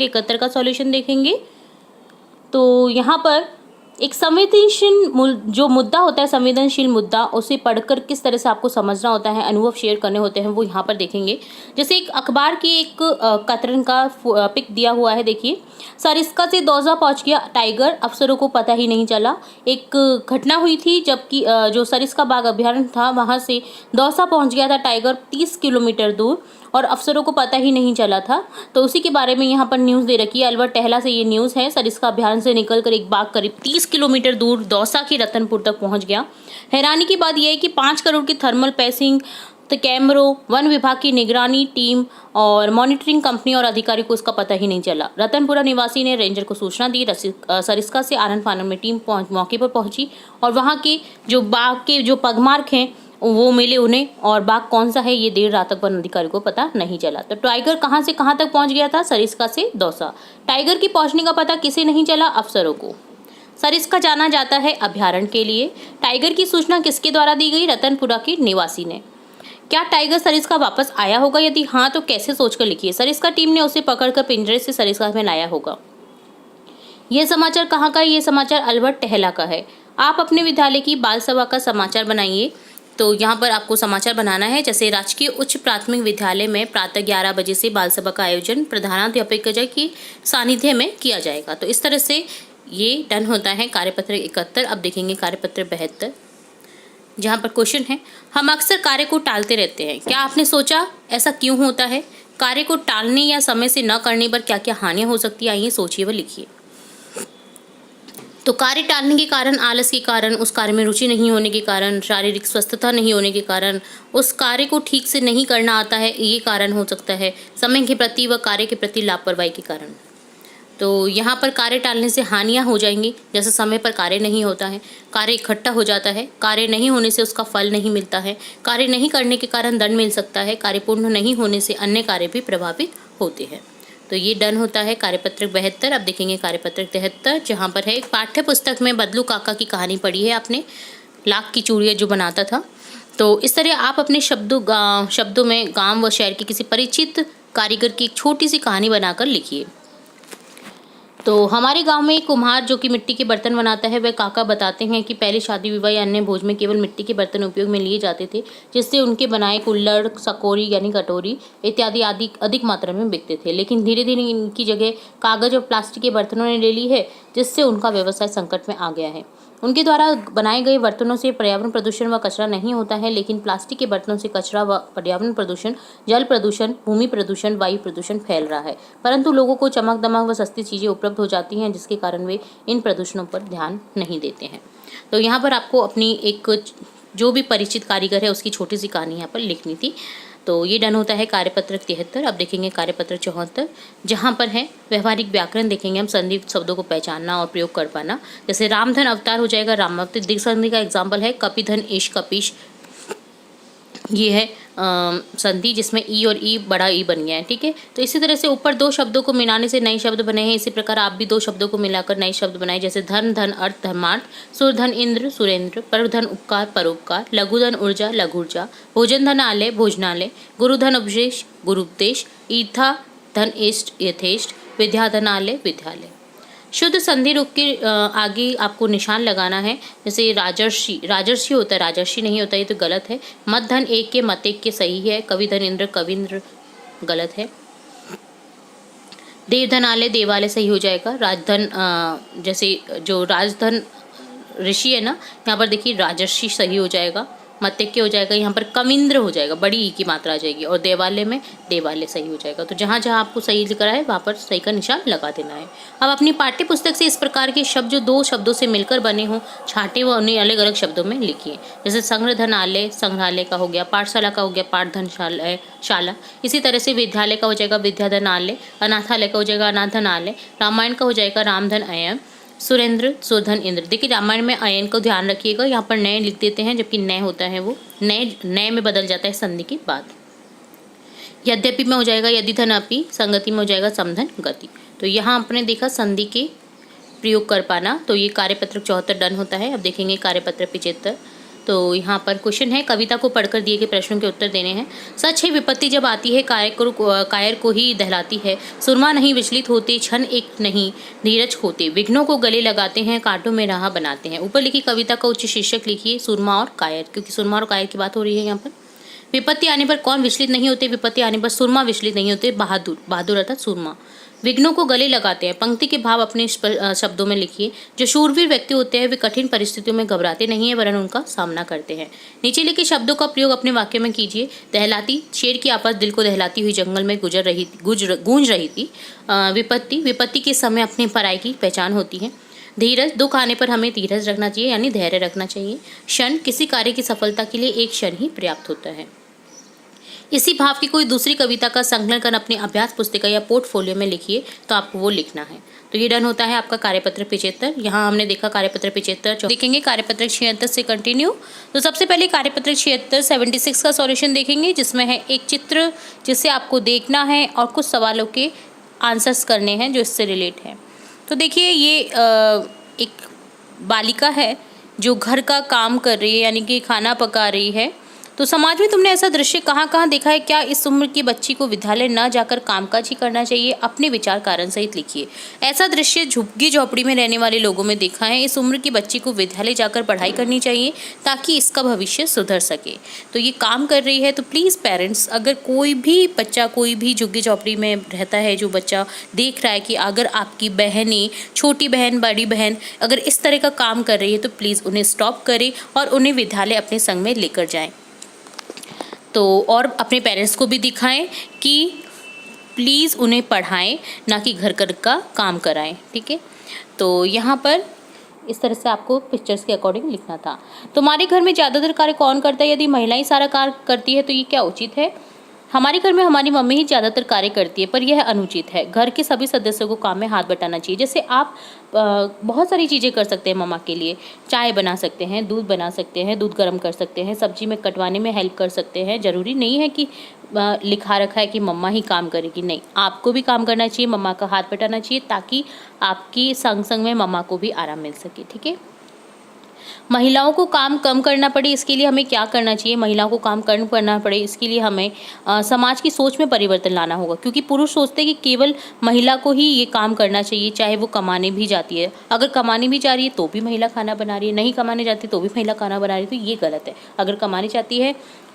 71 का सॉल्यूशन देखेंगे। तो यहाँ पर एक संवेदनशील जो मुद्दा होता है, संवेदनशील मुद्दा, उसे पढ़कर किस तरह से आपको समझना होता है, अनुभव शेयर करने होते हैं, वो यहाँ पर देखेंगे। जैसे एक अखबार की एक कतरन का पिक दिया हुआ है, देखिए। सरिस्का से दौसा पहुँच गया टाइगर, अफसरों को पता ही नहीं चला। एक घटना हुई थी जबकि जो सरिस्का बाग अभ्यारण्य था वहाँ से दौसा पहुँच गया था टाइगर 30 किलोमीटर दूर, और अफसरों को पता ही नहीं चला था। तो उसी के बारे में यहाँ पर न्यूज़ दे रखी है। अलवर टहला से ये न्यूज़ है। सरिस्का अभ्यारण्य से निकलकर एक बाघ करीब 30 किलोमीटर दूर दौसा के रतनपुर तक पहुँच गया। हैरानी की बात यह है कि 5 करोड़ की थर्मल पैसिंग, तो कैमरों, वन विभाग की निगरानी टीम और मॉनिटरिंग कंपनी और अधिकारी को इसका पता ही नहीं चला। रतनपुरा निवासी ने रेंजर को सूचना दी। सरिस्का से आनन फानन में टीम मौके पर पहुंची और वहां के जो बाघ के जो पगमार्क हैं वो मिले उन्हें, और बाघ कौन सा है ये देर रात तक वन अधिकारी को पता नहीं चला। तो टाइगर कहां से कहां तक पहुंच गया था? सरिस्का से दौसा। टाइगर की पहुंचने का पता किसे नहीं चला? अफसरों को। सरिस्का जाना जाता है अभ्यारण्य के लिए। टाइगर की सूचना किसके द्वारा दी गई? रतनपुरा के निवासी ने। क्या टाइगर सरिस्का वापस आया होगा? यदि हाँ तो कैसे? सोचकर लिखिए। सरिस्का टीम ने उसे पकड़कर पिंजरे से सरिस्का में लाया होगा। यह समाचार कहाँ का है? यह समाचार अलवर टहला का है। आप अपने विद्यालय की बाल सभा का समाचार बनाइए। तो यहाँ पर आपको समाचार बनाना है। जैसे राजकीय उच्च प्राथमिक विद्यालय में प्रातः 11 बजे से बाल सभा का आयोजन प्रधानाध्यापक की सानिध्य में किया जाएगा। तो इस तरह से ये डन होता है कार्यपत्र 71। अब देखेंगे कार्यपत्र 72, जहाँ पर क्वेश्चन है, हम अक्सर कार्य को टालते रहते हैं। क्या आपने सोचा ऐसा क्यों होता है? कार्य को टालने या समय से न करने पर क्या क्या हानियां हो सकती है? आइए सोचिए व लिखिए। तो कार्य टालने के कारण, आलस के कारण, उस कार्य में रुचि नहीं होने के कारण, शारीरिक स्वस्थता नहीं होने के कारण, उस कार्य को ठीक से नहीं करना आता है, ये कारण हो सकता है। समय के प्रति व कार्य के प्रति लापरवाही के कारण। तो यहाँ पर कार्य टालने से हानियाँ हो जाएंगी। जैसे समय पर कार्य नहीं होता है, कार्य इकट्ठा हो जाता है, कार्य नहीं होने से उसका फल नहीं मिलता है, कार्य नहीं करने के कारण दंड मिल सकता है, कार्य पूर्ण नहीं होने से अन्य कार्य भी प्रभावित होते हैं। तो ये डन होता है कार्यपत्रक 72। अब देखेंगे कार्यपत्रक 73, जहाँ पर है, एक पाठ्य पुस्तक में बदलू काका की कहानी पढ़ी है आपने, लाख की चूड़ियाँ जो बनाता था। तो इस तरह आप अपने शब्दों में गाँव व शहर की किसी परिचित कारीगर की एक छोटी सी कहानी बनाकर लिखिए। तो हमारे गांव में एक कुम्हार जो कि मिट्टी के बर्तन बनाता है, वह काका बताते हैं कि पहले शादी विवाह या अन्य भोज में केवल मिट्टी के बर्तन उपयोग में लिए जाते थे, जिससे उनके बनाए कुल्हड़, सकोरी यानी कटोरी इत्यादि आदि अधिक मात्रा में बिकते थे। लेकिन धीरे धीरे इनकी जगह कागज और प्लास्टिक के बर्तनों ने ले ली है, जिससे उनका व्यवसाय संकट में आ गया है। उनके द्वारा बनाए गए बर्तनों से पर्यावरण प्रदूषण व कचरा नहीं होता है, लेकिन प्लास्टिक के बर्तनों से कचरा व पर्यावरण प्रदूषण, जल प्रदूषण, भूमि प्रदूषण, वायु प्रदूषण फैल रहा है। परंतु लोगों को चमक दमक व सस्ती चीज़ें उपलब्ध हो जाती हैं, जिसके कारण वे इन प्रदूषणों पर ध्यान नहीं देते हैं। तो यहाँ पर आपको अपनी एक जो भी परिचित कारीगर है उसकी छोटी सी कहानी यहाँ पर लिखनी थी। तो ये डन होता है कार्यपत्रक 73। अब देखेंगे कार्यपत्र 74, जहाँ पर है व्यवहारिक व्याकरण देखेंगे हम, संधि शब्दों को पहचानना और प्रयोग कर पाना। जैसे रामधन अवतार हो जाएगा रामावतार। दिग् संधि का एग्जाम्पल है कपिधन ईश कपीश। ये है संधि जिसमें ई और ई बड़ा ई बन गया है, ठीक है। तो इसी तरह से ऊपर दो शब्दों को मिलाने से नए शब्द बने हैं, इसी प्रकार आप भी दो शब्दों को मिलाकर नए शब्द बनाए। जैसे धन धन अर्थ धर्मार्थ, सुरधन इंद्र सुरेंद्र, परधन उपकार परोपकार, लघुधन ऊर्जा लघुर्जा, भोजन धन आलय भोजनालय, गुरुधन उपदेश गुरुपदेश, ईर्था धन इष्ट यथेष्ट, विद्याधन आलय विद्यालय। शुद्ध संधि रूप के आगे आपको निशान लगाना है। जैसे राजर्षि, राजर्षि होता है, राजर्षि नहीं होता, ये तो गलत है। मत धन एक के मत एक के सही है। कविधन इंद्र कविंद्र गलत है। देवधन आलय देवालय सही हो जाएगा। राजधन जैसे जो राजधन ऋषि है ना, यहाँ पर देखिए राजर्षि सही हो जाएगा। मत्स्य हो जाएगा, यहाँ पर कविंद्र हो जाएगा, बड़ी ई की मात्रा आ जाएगी। और देवालय में देवालय सही हो जाएगा। तो जहाँ जहाँ आपको सही लिख रहा है वहाँ पर सही का निशान लगा देना है। अब अपनी पाठ्य पुस्तक से इस प्रकार के शब्द जो दो शब्दों से मिलकर बने हों छांटे व उन्हें अलग अलग शब्दों में लिखिए। जैसे संग्रधनालय संग्रहालय का हो गया, पाठशाला का हो गया पाठधनशाला शाला। इसी तरह से विद्यालय का हो जाएगा विद्याधनालय, अनाथालय का हो जाएगा अनाथनालय, रामायण का हो जाएगा रामधन अयन, सुरेंद्र सुरधन इंद्र। देखिए रामायण में अयन को ध्यान रखिएगा, यहाँ पर नए लिख देते हैं, जबकि नए होता है वो नए में बदल जाता है संधि के बाद। यद्यपि में हो जाएगा यदि धन अपि, संगति में हो जाएगा समधन गति। तो यहाँ आपने देखा संधि के प्रयोग कर पाना। तो ये कार्यपत्र 74 डन होता है। अब देखेंगे कार्यपत्र 75, तो यहाँ पर क्वेश्चन है, कविता को पढ़कर दिए गए प्रश्नों के उत्तर देने हैं। सच है, विपत्ति जब आती है कायर को ही दहलाती है। सुरमा नहीं विचलित होते, क्षण एक नहीं धीरज खोते। विघ्नों को गले लगाते हैं, कांटों में राह बनाते हैं। ऊपर लिखी कविता का उच्च शीर्षक लिखिए सुरमा और कायर, क्योंकि सुरमा और कायर की बात हो रही है यहाँ पर। विपत्ति आने पर कौन विचलित नहीं होते? विपत्ति आने पर सुरमा विचलित नहीं होते, बहादुर। बहादुर अर्थात सुरमा। विघ्नों को गले लगाते हैं। पंक्ति के भाव अपने शब्दों में लिखिए। जो शूरवीर व्यक्ति होते हैं वे कठिन परिस्थितियों में घबराते नहीं है, वरन उनका सामना करते हैं। नीचे लिखे शब्दों का प्रयोग अपने वाक्य में कीजिए। दहलाती, शेर की आवाज दिल को दहलाती हुई जंगल में गूंज रही थी। विपत्ति, विपत्ति के समय अपनी पराई की पहचान होती है। धीरज, दुख आने पर हमें धीरज रखना चाहिए, यानी धैर्य रखना चाहिए। क्षण, किसी कार्य की सफलता के लिए एक क्षण ही पर्याप्त होता है। इसी भाव की कोई दूसरी कविता का संकलन कर अपनी अभ्यास पुस्तिका या पोर्टफोलियो में लिखिए, तो आपको वो लिखना है। तो ये डन होता है आपका कार्यपत्र 75। यहाँ हमने देखा कार्यपत्र 75। देखेंगे कार्यपत्र 76 से कंटिन्यू। तो सबसे पहले कार्यपत्र 76 76 का सॉल्यूशन देखेंगे, जिसमें है एक चित्र जिसे आपको देखना है और कुछ सवालों के आंसर्स करने हैं जो इससे रिलेट है। तो देखिए, ये एक बालिका है जो घर का काम कर रही है, यानी कि खाना पका रही है। तो समाज में तुमने ऐसा दृश्य कहाँ कहाँ देखा है? क्या इस उम्र की बच्ची को विद्यालय न जाकर कामकाज ही करना चाहिए? अपने विचार कारण सहित लिखिए। ऐसा दृश्य झुग्गी झोपड़ी में रहने वाले लोगों में देखा है। इस उम्र की बच्ची को विद्यालय जाकर पढ़ाई करनी चाहिए ताकि इसका भविष्य सुधर सके। तो ये काम कर रही है। तो प्लीज़ पेरेंट्स, अगर कोई भी बच्चा, कोई भी झुग्गी झोपड़ी में रहता है जो बच्चा देख रहा है कि अगर आपकी बहनें, छोटी बहन, बड़ी बहन अगर इस तरह का काम कर रही है, तो प्लीज़ उन्हें स्टॉप करें और उन्हें विद्यालय अपने संग में लेकर जाएं। तो और अपने पेरेंट्स को भी दिखाएं कि प्लीज़ उन्हें पढ़ाएं, ना कि घर घर का काम कराएं। ठीक है, तो यहाँ पर इस तरह से आपको पिक्चर्स के अकॉर्डिंग लिखना था। तुम्हारे घर में ज़्यादातर कार्य कौन करता है? यदि महिलाएं सारा कार्य करती है तो ये क्या उचित है? हमारे घर में हमारी मम्मी ही ज़्यादातर कार्य करती है, पर यह अनुचित है। घर के सभी सदस्यों को काम में हाथ बटाना चाहिए। जैसे आप बहुत सारी चीज़ें कर सकते हैं मम्मा के लिए। चाय बना सकते हैं, दूध बना सकते हैं, दूध गर्म कर सकते हैं, सब्जी में कटवाने में हेल्प कर सकते हैं। ज़रूरी नहीं है कि लिखा रखा है कि मम्मा ही काम करेगी, नहीं, आपको भी काम करना चाहिए, मम्मा का हाथ बटाना चाहिए, ताकि आपकी संग संग में मम्मा को भी आराम मिल सके। ठीक है, महिलाओं को काम कम करना पड़े, इसके लिए हमें क्या करना चाहिए? महिलाओं को काम कम करना पड़े, इसके लिए हमें समाज की सोच में परिवर्तन लाना होगा, क्योंकि पुरुष सोचते हैं कि केवल महिला को ही ये काम करना चाहिए, चाहे वो कमाने भी जाती है। अगर कमाने भी जा रही है तो भी महिला खाना बना रही है, नहीं कमाने जाती तो भी महिला खाना बना रही है, तो ये गलत है। अगर कमाने जाती है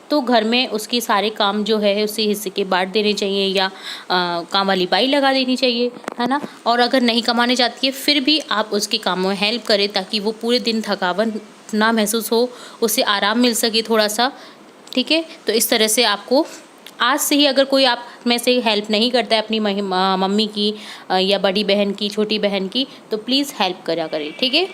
तो घर में उसके सारे काम जो है उसे हिस्से के बांट देने चाहिए, या काम वाली बाई लगा देनी चाहिए, है ना। और अगर नहीं कमाने जाती है फिर भी आप उसके कामों में हेल्प करें, ताकि वो पूरे दिन थकावन ना महसूस हो, उसे आराम मिल सके थोड़ा सा। ठीक है, तो इस तरह से आपको आज से ही, अगर कोई आप में से हेल्प नहीं करता है अपनी मम्मी की या बड़ी बहन की, छोटी बहन की, तो प्लीज़ हेल्प करा करें। ठीक है,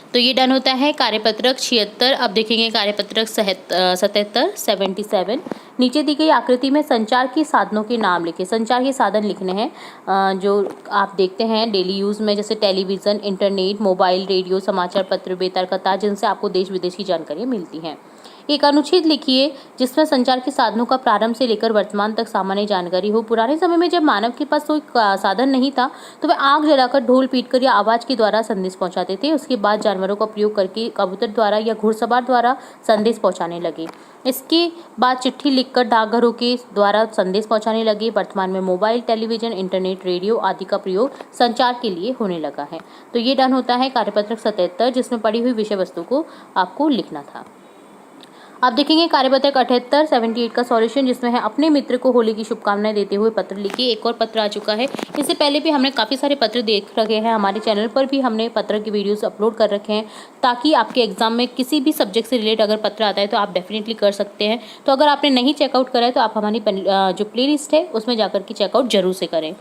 तो ये डन होता है कार्यपत्रक 76। अब देखेंगे कार्यपत्रक 77 77। नीचे दी गई आकृति में संचार के साधनों के नाम लिखें। संचार के साधन लिखने हैं जो आप देखते हैं डेली यूज़ में, जैसे टेलीविज़न, इंटरनेट, मोबाइल, रेडियो, समाचार पत्र, बेतार कतार, जिनसे आपको देश विदेश की जानकारियाँ मिलती हैं। एक अनुच्छेद लिखिए जिसमें संचार के साधनों का प्रारंभ से लेकर वर्तमान तक सामान्य जानकारी हो। पुराने समय में जब मानव के पास कोई साधन नहीं था तो वे आग जलाकर, ढोल पीटकर या आवाज के द्वारा संदेश पहुंचाते थे। उसके बाद जानवरों का प्रयोग करके कबूतर द्वारा या घुड़सवार द्वारा संदेश पहुंचाने लगे। इसके बाद चिट्ठी लिखकर डाकघरों के द्वारा संदेश पहुंचाने लगे। वर्तमान में मोबाइल, टेलीविजन, इंटरनेट, रेडियो आदि का प्रयोग संचार के लिए होने लगा है। तो ये डन होता है कार्यपत्रक 77, जिसमें पढ़ी हुई विषय वस्तु को आपको लिखना था। अब देखेंगे कार्यपत्रक 78 78 का सॉल्यूशन, जिसमें है अपने मित्र को होली की शुभकामनाएं देते हुए पत्र लिखिए। एक और पत्र आ चुका है, इससे पहले भी हमने काफ़ी सारे पत्र देख रखे हैं। हमारे चैनल पर भी हमने पत्र की वीडियोस अपलोड कर रखे हैं, ताकि आपके एग्जाम में किसी भी सब्जेक्ट से रिलेट अगर पत्र आता है तो आप डेफिनेटली कर सकते हैं। तो अगर आपने नहीं चेकआउट करा है तो आप हमारी जो प्ले लिस्ट है उसमें जाकर के चेकआउट जरूर से करें।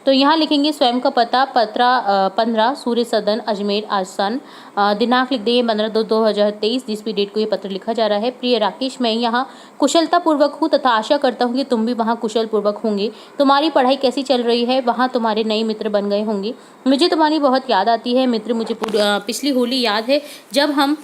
तो यहाँ लिखेंगे स्वयं का पता, पत्रा 15 सूर्य सदन अजमेर आसन, दिनांक लिख देंगे 15/2/2023, जिस भी डेट को ये पत्र लिखा जा रहा है। प्रिय राकेश, मैं यहाँ कुशलता पूर्वक हूँ तथा आशा करता हूँ कि तुम भी वहाँ कुशल पूर्वक होंगे। तुम्हारी पढ़ाई कैसी चल रही है? वहाँ तुम्हारे नए मित्र बन गए होंगे। मुझे तुम्हारी बहुत याद आती है मित्र। मुझे पिछली होली याद है जब हम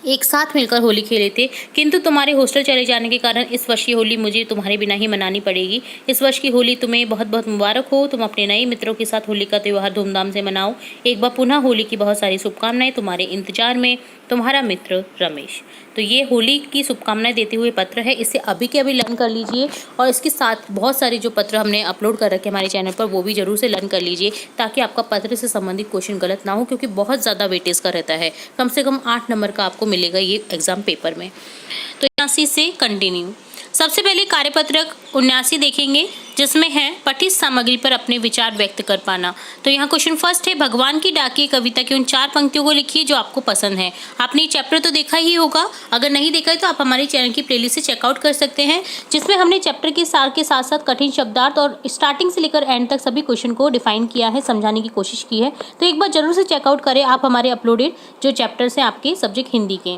एक साथ मिलकर होली खेले थे, किंतु तुम्हारे हॉस्टल चले जाने के कारण इस वर्ष की होली मुझे तुम्हारे बिना ही मनानी पड़ेगी। इस वर्ष की होली तुम्हें बहुत बहुत मुबारक हो। तुम अपने नए मित्रों के साथ होली का त्यौहार धूमधाम से मनाओ। एक बार पुनः होली की बहुत सारी शुभकामनाएं। तुम्हारे इंतजार में तुम्हारा मित्र रमेश। तो ये होली की शुभकामनाएं देते हुए पत्र है, इसे अभी के अभी लर्न कर लीजिए और इसके साथ बहुत सारे जो पत्र हमने अपलोड कर रखे हमारे चैनल पर वो भी जरूर से लर्न कर लीजिए, ताकि आपका पत्र से संबंधित क्वेश्चन गलत ना हो, क्योंकि बहुत ज़्यादा वेटेज का रहता है। कम से कम 8 नंबर का आपको मिलेगा ये एग्जाम पेपर में। तो 79 से कंटिन्यू। सबसे पहले कार्यपत्रक 79 देखेंगे, जिसमें है पठित सामग्री पर अपने विचार व्यक्त कर पाना। तो यहाँ क्वेश्चन फर्स्ट है, भगवान की डाकिए कविता की उन 4 पंक्तियों को लिखिए जो आपको पसंद है। आपने चैप्टर तो देखा ही होगा, अगर नहीं देखा है तो आप हमारे चैनल की प्लेलिस्ट से चेकआउट कर सकते हैं, जिसमें हमने चैप्टर के सार के साथ साथ कठिन शब्दार्थ और स्टार्टिंग से लेकर एंड तक सभी क्वेश्चन को डिफाइन किया है, समझाने की कोशिश की है। तो एक बार जरूर से चेकआउट करें आप हमारे अपलोडेड जो चैप्टर्स हैं आपके सब्जेक्ट हिंदी के।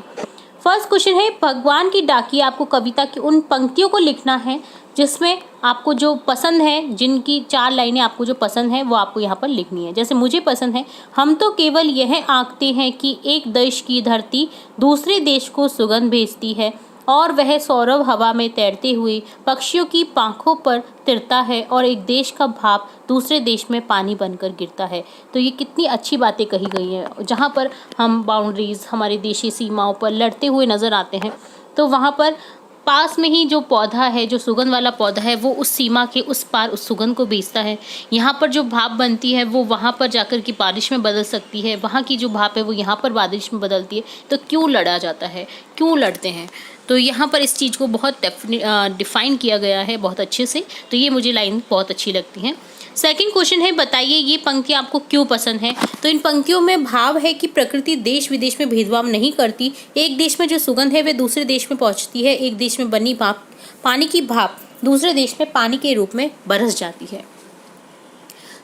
फर्स्ट क्वेश्चन है, भगवान की डाकिए आपको कविता की उन पंक्तियों को लिखना है जिसमें आपको जो पसंद है, जिनकी 4 लाइनें आपको जो पसंद है वो आपको यहाँ पर लिखनी है। जैसे मुझे पसंद है, हम तो केवल यह आंकते हैं कि एक देश की धरती दूसरे देश को सुगंध भेजती है और वह सौरभ हवा में तैरते हुए पक्षियों की पांखों पर तिरता है और एक देश का भाप दूसरे देश में पानी बनकर गिरता है। तो ये कितनी अच्छी बातें कही गई हैं। जहाँ पर हम बाउंड्रीज, हमारे देशी सीमाओं पर लड़ते हुए नज़र आते हैं, तो वहाँ पर पास में ही जो पौधा है, जो सुगंध वाला पौधा है, वो उस सीमा के उस पार उस सुगंध को बेचता है। यहाँ पर जो भाप बनती है वो वहाँ पर जाकर की बारिश में बदल सकती है, वहाँ की जो भाप है वो यहाँ पर बारिश में बदलती है। तो क्यों लड़ा जाता है, क्यों लड़ते हैं? तो यहाँ पर इस चीज़ को बहुत डिफाइन किया गया है बहुत अच्छे से। तो ये मुझे लाइन बहुत अच्छी लगती है। सेकंड क्वेश्चन है, बताइए ये पंक्तियाँ आपको क्यों पसंद है। तो इन पंक्तियों में भाव है कि प्रकृति देश विदेश में भेदभाव नहीं करती। एक देश में जो सुगंध है वह दूसरे देश में पहुँचती है। एक देश में बनी भाप, पानी की भाप दूसरे देश में पानी के रूप में बरस जाती है।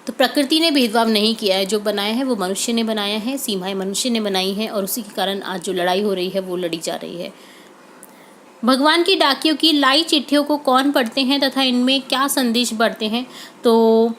तो प्रकृति ने भेदभाव नहीं किया है, जो बनाया है वो मनुष्य ने बनाया है, सीमाएं मनुष्य ने बनाई हैं और उसी के कारण आज जो लड़ाई हो रही है वो लड़ी जा रही है। भगवान की डाकियों की लाई चिट्ठियों को कौन पढ़ते हैं तथा इनमें क्या संदेश बढ़ते हैं। तो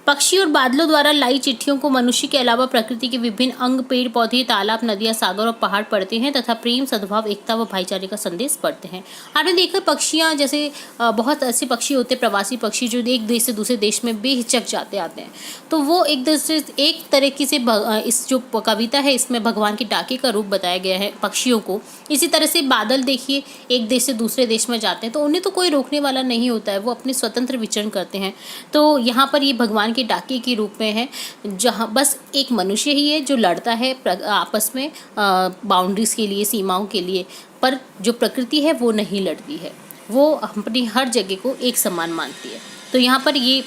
पक्षी और बादलों द्वारा लाई चिट्ठियों को मनुष्य के अलावा प्रकृति के विभिन्न अंग, पेड़ पौधे, तालाब, नदियाँ, सागर और पहाड़ पढ़ते हैं तथा प्रेम, सद्भाव, एकता व भाईचारे का संदेश पढ़ते हैं। आपने देखा पक्षियाँ, जैसे बहुत ऐसे पक्षी होते हैं, प्रवासी पक्षी, जो एक देश से दूसरे देश में बेहिचक जाते आते हैं। तो वो एक तरीके से इस जो कविता है इसमें भगवान की डाके का रूप बताया गया है पक्षियों को। इसी तरह से बादल देखिए, एक देश से दूसरे देश में जाते हैं तो उन्हें तो कोई रोकने वाला नहीं होता है, वो अपने स्वतंत्र विचरण करते हैं। तो यहाँ पर ये भगवान के डाके के रूप में है, जहाँ बस एक मनुष्य ही है जो लड़ता है आपस में बाउंड्रीज के लिए, सीमाओं के लिए, पर जो प्रकृति है वो नहीं लड़ती है, वो अपनी हर जगह को एक समान मानती है। तो यहाँ पर ये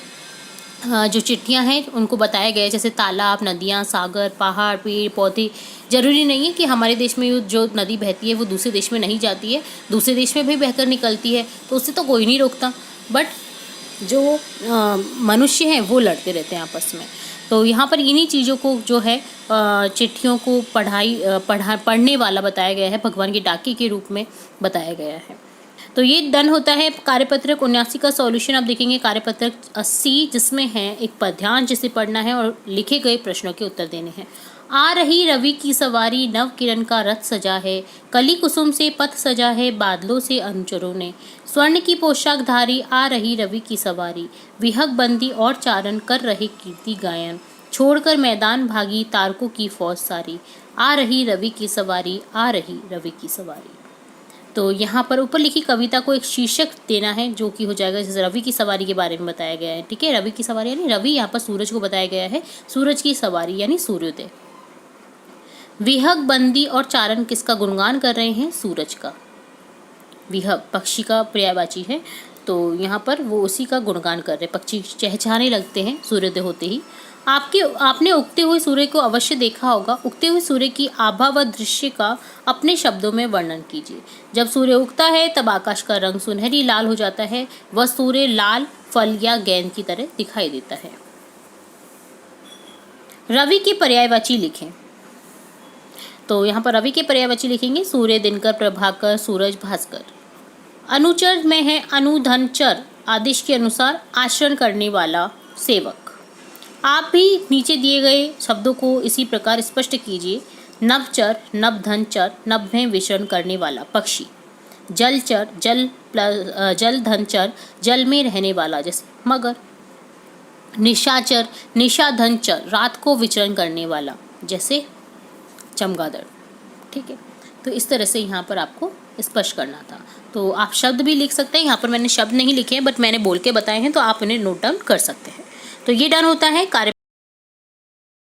जो चिट्ठियाँ हैं उनको बताया गया है, जैसे तालाब, नदियाँ, सागर, पहाड़, पेड़ पौधे। ज़रूरी नहीं है कि हमारे देश में जो नदी बहती है वो दूसरे देश में नहीं जाती है, दूसरे देश में भी बहकर निकलती है, तो उससे तो कोई नहीं रोकता। बट जो मनुष्य हैं वो लड़ते रहते हैं आपस में। तो यहाँ पर इन्हीं चीज़ों को जो है चिट्ठियों को पढ़ने वाला बताया गया है, भगवान के डाके के रूप में बताया गया है। तो ये डन होता है कार्यपत्रक 79 का सॉल्यूशन। आप देखेंगे कार्यपत्रक 80, जिसमें है एक पद्यांश जिसे पढ़ना है और लिखे गए प्रश्नों के उत्तर देने हैं। आ रही रवि की सवारी, नव किरण का रथ सजा है, कली कुसुम से पथ सजा है, बादलों से अनुचरों ने, स्वर्ण की पोशाक धारी, आ रही रवि की सवारी, विहग बंदी और चारण कर रहे कीर्ति गायन, छोड़कर मैदान भागी तारकों की फौज सारी, आ रही रवि की सवारी, आ रही रवि की सवारी। तो यहाँ पर ऊपर लिखी कविता को एक शीर्षक देना है जो कि हो जाएगा, जैसे रवि की सवारी के बारे में बताया गया है। ठीक है, रवि की सवारी यानी रवि, यहाँ पर सूरज को बताया गया है, सूरज की सवारी यानी सूर्योदय। विहग बंदी और चारण किसका गुणगान कर रहे हैं? सूरज का। विहग पक्षी का पर्यायवाची है, तो यहाँ पर वो उसी का गुणगान कर रहे हैं। पक्षी चहचहाने लगते हैं सूर्योदय होते ही। आपने उगते हुए सूर्य को अवश्य देखा होगा। उगते हुए सूर्य की आभा व दृश्य का अपने शब्दों में वर्णन कीजिए। जब सूर्य उगता है तब आकाश का रंग सुनहरी लाल हो जाता है। वह सूर्य लाल फल या गेंद की तरह दिखाई देता है। रवि की पर्यायवाची लिखें। तो यहाँ पर रवि के पर्यायवाची लिखेंगे सूर्य, दिनकर, प्रभाकर, सूरज, भास्कर। अनुचर में है अनुधन चर, आदेश के अनुसार आचरण करने वाला सेवक। आप भी नीचे दिए गए शब्दों को इसी प्रकार स्पष्ट कीजिए। नभचर, नभधनचर, नभ में विचरण करने वाला पक्षी। जलचर, जलधनचर, जल में रहने वाला जैसे मगर। निशाचर, निशाधनचर, रात को विचरण करने वाला जैसे चमगादड़। ठीक है। तो इस तरह से यहाँ पर आपको स्पष्ट करना था। तो आप शब्द भी लिख सकते हैं, यहाँ पर मैंने शब्द नहीं लिखे हैं बट मैंने बोल के बताए हैं, तो आप उन्हें नोट डाउन कर सकते हैं। तो ये डन होता है कार्य